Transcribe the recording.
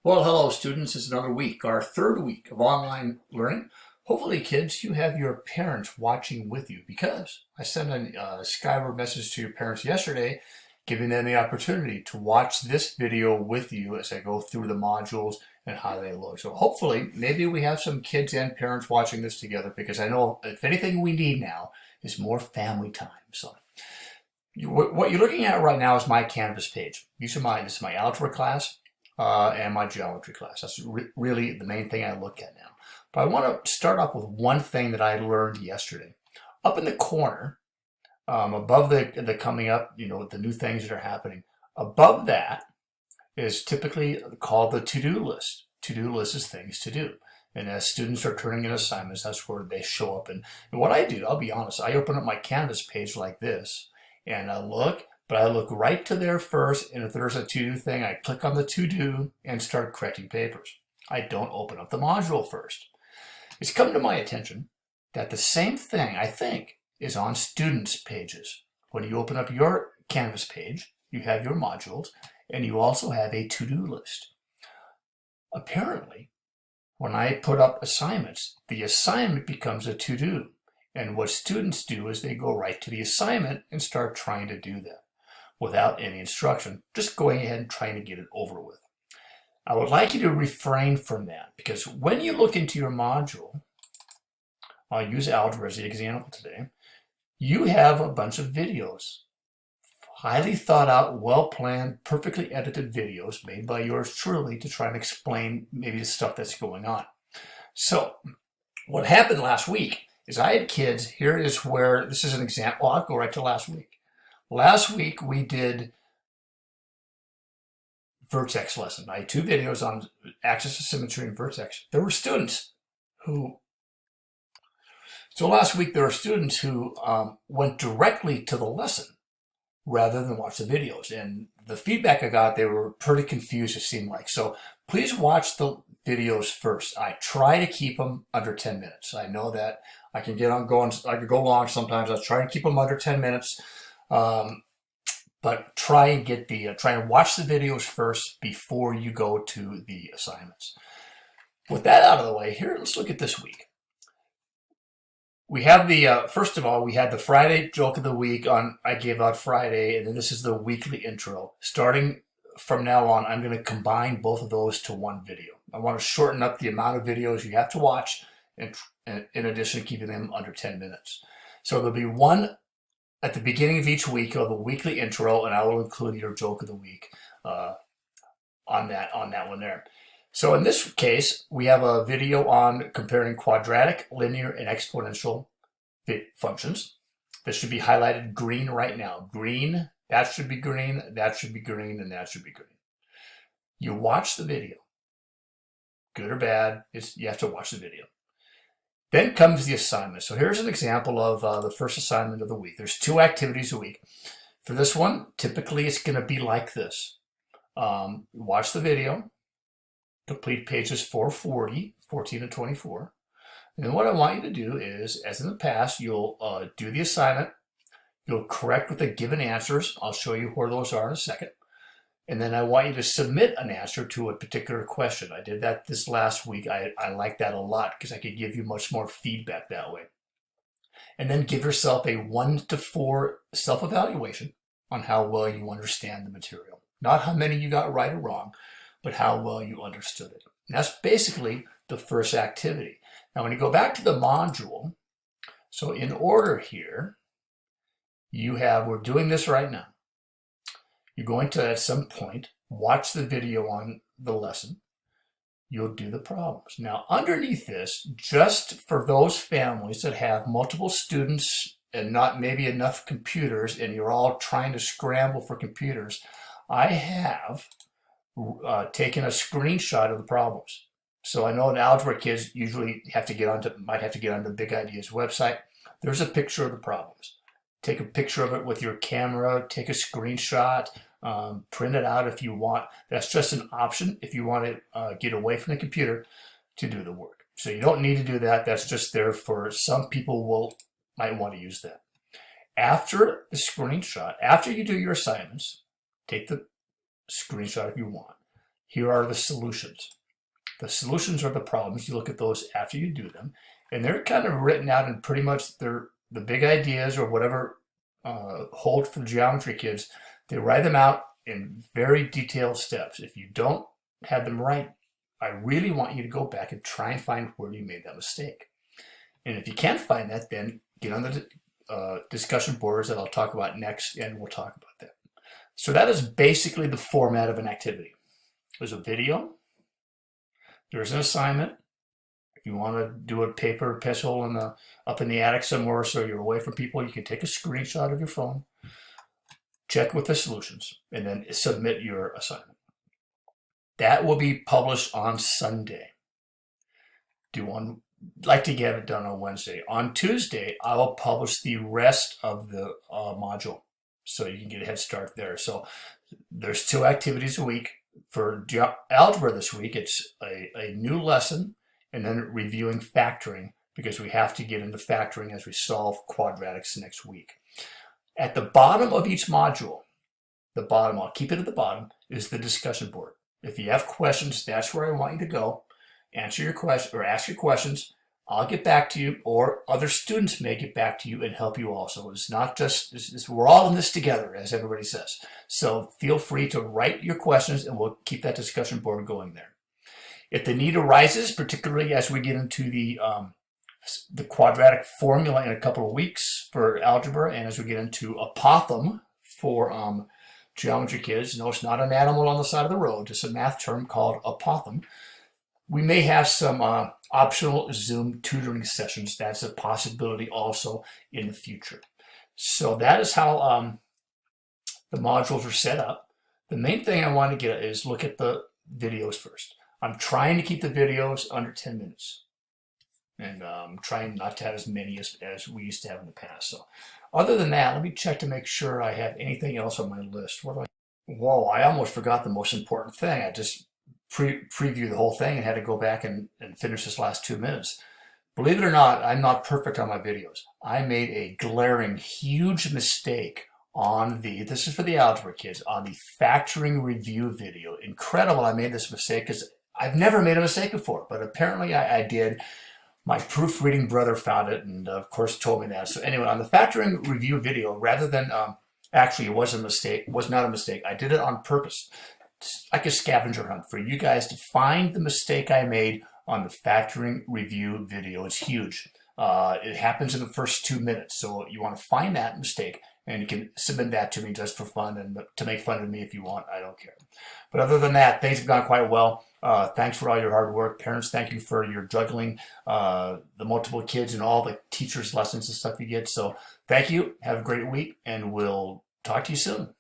Well, hello students. It's another week, our third week of online learning. Hopefully, kids, you have your parents watching with you because I sent a Skyward message to your parents yesterday, giving them the opportunity to watch this video with you as I go through the modules and how they look. So hopefully, maybe we have some kids and parents watching this together because I know if anything we need now is more family time. So what you're looking at right now is my Canvas page. This is my algebra class and my geometry class. That's really the main thing I look at now. But I want to start off with one thing that I learned yesterday. Up in the corner, above the coming up, the new things that are happening, above that is typically called the to-do list. To-do list is things to do. And as students are turning in assignments, that's where they show up. And what I do, I'll be honest, I open up my Canvas page like this, and I look, but I look right to there first, and if there's a to-do thing, I click on the to-do and start correcting papers. I don't open up the module first. It's come to my attention that the same thing, I think, is on students' pages. When you open up your Canvas page, you have your modules, and you also have a to-do list. Apparently, when I put up assignments, the assignment becomes a to-do. And what students do is they go right to the assignment and start trying to do that without any instruction, just going ahead and trying to get it over with. I would like you to refrain from that because when you look into your module, I'll use algebra as the example today, you have a bunch of videos, highly thought out, well-planned, perfectly edited videos made by yours truly to try and explain maybe the stuff that's going on. So what happened last week is I had kids, here is where, this is an example, I'll go right to last week. Last week we did vertex lesson. I had two videos on axis of symmetry and vertex. There were students who, so last week there were students who went directly to the lesson rather than watch the videos. And the feedback I got, they were pretty confused, it seemed like. So please watch the videos first. I try to keep them under 10 minutes. I know that I can get on going, I could go long sometimes. I try and keep them under 10 minutes. But try and watch the videos first before you go to the assignments. With that out of the way, here, let's look at this week. We have the, first of all, we had the Friday joke of the week I gave out Friday, and then this is the weekly intro. Starting from now on, I'm going to combine both of those to one video. I want to shorten up the amount of videos you have to watch, and in addition, keeping them under 10 minutes. So there'll be one at the beginning of each week. You'll have a weekly intro, and I will include your joke of the week on that one there. So in this case, we have a video on comparing quadratic, linear, and exponential functions. This should be highlighted green right now. Green, that should be green, that should be green, and that should be green. You watch the video. Good or bad, you have to watch the video. Then comes the assignment. So here's an example of the first assignment of the week. There's 2 activities a week. For this one, typically it's going to be like this. Watch the video. Complete pages 440, 14 and 24. And then what I want you to do is, as in the past, you'll do the assignment. You'll correct with the given answers. I'll show you where those are in a second. And then I want you to submit an answer to a particular question. I did that this last week. I like that a lot because I could give you much more feedback that way. And then give yourself a 1 to 4 self-evaluation on how well you understand the material. Not how many you got right or wrong, but how well you understood it. And that's basically the first activity. Now, when you go back to the module, so in order here, we're doing this right now. You're going to, at some point, watch the video on the lesson. You'll do the problems. Now, underneath this, just for those families that have multiple students and not maybe enough computers, and you're all trying to scramble for computers, I have taken a screenshot of the problems. So I know in algebra kids usually might have to get onto Big Ideas website. There's a picture of the problems. Take a picture of it with your camera, take a screenshot, print it out if you want. That's just an option if you want to get away from the computer to do the work. So you don't need to do that. That's just there for some people might want to use that. After the screenshot, after you do your assignments, take the screenshot if you want. here are the solutions. The solutions are the problems. You look at those after you do them, and they're kind of written out in pretty much the big ideas or whatever hold for the geometry kids. They write them out in very detailed steps. If you don't have them right, I really want you to go back and try and find where you made that mistake. And if you can't find that, then get on the discussion boards that I'll talk about next, and we'll talk about that. So that is basically the format of an activity. There's a video, there's an assignment. If you want to do a paper pencil up in the attic somewhere so you're away from people, you can take a screenshot of your phone, check with the solutions, and then submit your assignment. That will be published on Sunday. Like to get it done on Wednesday. On Tuesday, I will publish the rest of the module, so you can get a head start there. So there's 2 activities a week. For algebra this week, it's a new lesson and then reviewing factoring, because we have to get into factoring as we solve quadratics next week. At the bottom of each module, I'll keep it at the bottom, is the discussion board. If you have questions, that's where I want you to go. Answer your question or ask your questions. I'll get back to you, or other students may get back to you and help you also. It's not just, we're all in this together, as everybody says. So feel free to write your questions and we'll keep that discussion board going there. If the need arises, particularly as we get into the quadratic formula in a couple of weeks for algebra, and as we get into Apothem for geometry kids, no, it's not an animal on the side of the road, it's a math term called Apothem. We may have some optional Zoom tutoring sessions. That's a possibility also in the future. So that is how the modules are set up. The main thing I want to get is look at the videos first. I'm trying to keep the videos under 10 minutes. And I'm trying not to have as many as we used to have in the past. So other than that, let me check to make sure I have anything else on my list. Whoa, I almost forgot the most important thing. I just preview the whole thing and had to go back and finish this last 2 minutes. Believe it or not, I'm not perfect on my videos. I made a glaring, huge mistake on this is for the algebra kids, on the factoring review video. Incredible I made this mistake, because I've never made a mistake before, but apparently I did. My proofreading brother found it and of course told me that. So anyway, on the factoring review video, rather than, actually it was a mistake, was not a mistake. I did it on purpose. It's like a scavenger hunt for you guys to find the mistake I made on the factoring review video. It's huge. It happens in the first 2 minutes. So you want to find that mistake, and you can submit that to me just for fun and to make fun of me if you want. I don't care. But other than that, things have gone quite well. Thanks for all your hard work. Parents, thank you for your juggling the multiple kids and all the teachers' lessons and stuff you get. So thank you. Have a great week, and we'll talk to you soon.